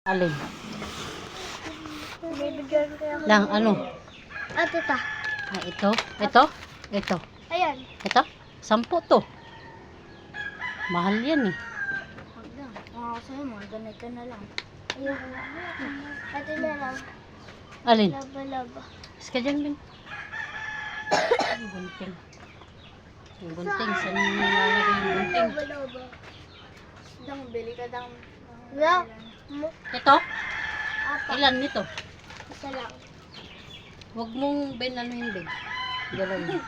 Alin? Bibigyan ko yung... Lang, ano? At ito. Ah, ito? Ito? Ito? Ayan. Ito? 10 to. Mahal yan eh. Huwag na. Mga sa'yo, mga ganito na lang. Ayun. Ito na lang. Alin? Laba-laba. Iska dyan, Ben. Ang gunting. Ang gunting. Saan mo nilalagay yung gunting? Laba-laba. Dang, bili ka dang. Yeah. Ito? Apa. Ilan nito? Isa lang. Huwag mong Ben ano yung bag. Galawin.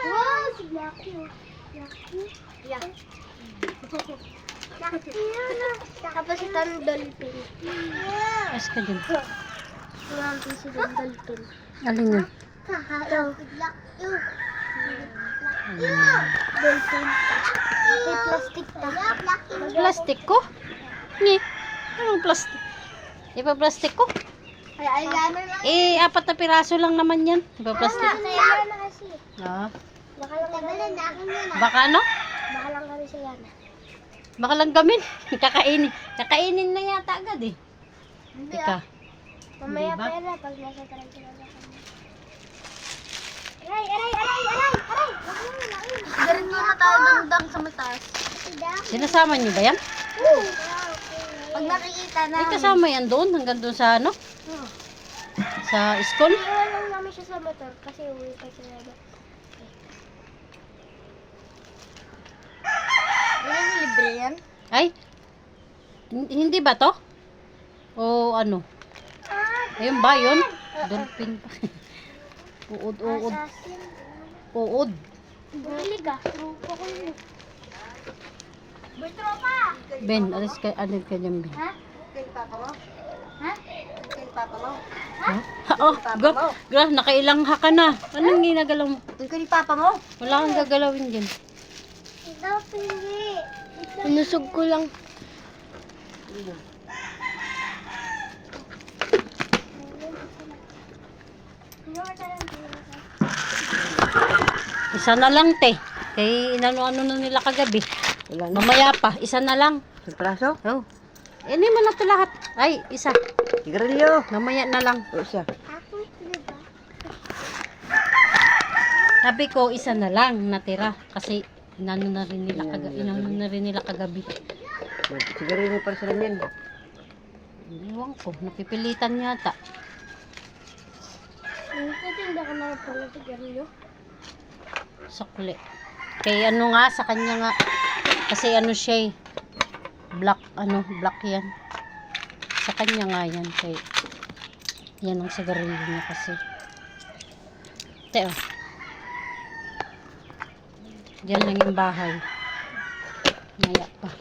Wow, si Blackie. Blackie? Yeah. Tapos ito ang dolphin. Iska dyan. Walang piso ng dolphin. Alin yun? Ito. Alin? Dolphin. May plastic ta. Plastic ko? Ni? Anong plastic? Ipa-plastic ko? Ay, gano'n lang. Eh, 4 na piraso lang naman yan. Ipa-plastic. Sayang na kasi. Ah. Baka lang kami. Baka ano? Baka lang kami sa yana. Baka lang gamin. Kakainin. Kakainin na yata agad eh. Hindi Ika. Mamaya Diba? pera pag nasa tarantula na kami. Aray! Ganun muna tayo dandang sa mataas. Sinasama niyo ba yan? Pag nakikita na. Ay, kasama yan doon. Hanggang doon sa ano? Sa school? Iwan lang namin siya sa motor kasi uwi pa siya na. Ano libre yan? Ay? Hindi ba to? O ano? Ayun ba yun? Dolphin pa. Uod. Assassin. Uod. Bumili ka. Tropa ko yun. Boy, tropa! Ben, alis ka dyan, Ben. Ha? Ha? Huh? Oh, nakailang ka na. Anong ginagalaw mo? Ito ni Papa mo? Wala kang gagalawin dyan. Ito, pingi. Inusog ko lang. Isa na lang, te. Kay inano-ano na nila kagabi. Mamaya pa, isa na lang. Praso? Oh. Hindi mo na ito lahat. Ay, isa. Sigarilyo. Mamaya na lang. O siya. Ako, diba? Sabi ko, isa na lang natira. Kasi inano na rin nila kagabi. Sigarilyo para sa lamin. Iwan ko, napipilitan yata. Nagtitinda ka na pala sigarilyo. Sukli. Kay ano nga, sa kanya nga. Kasi ano siya eh. Black yan. Sa kanya nga yan. Kay, yan ang sigarilyo niya kasi. Teo. Diyan lang yung bahay. Maya pa.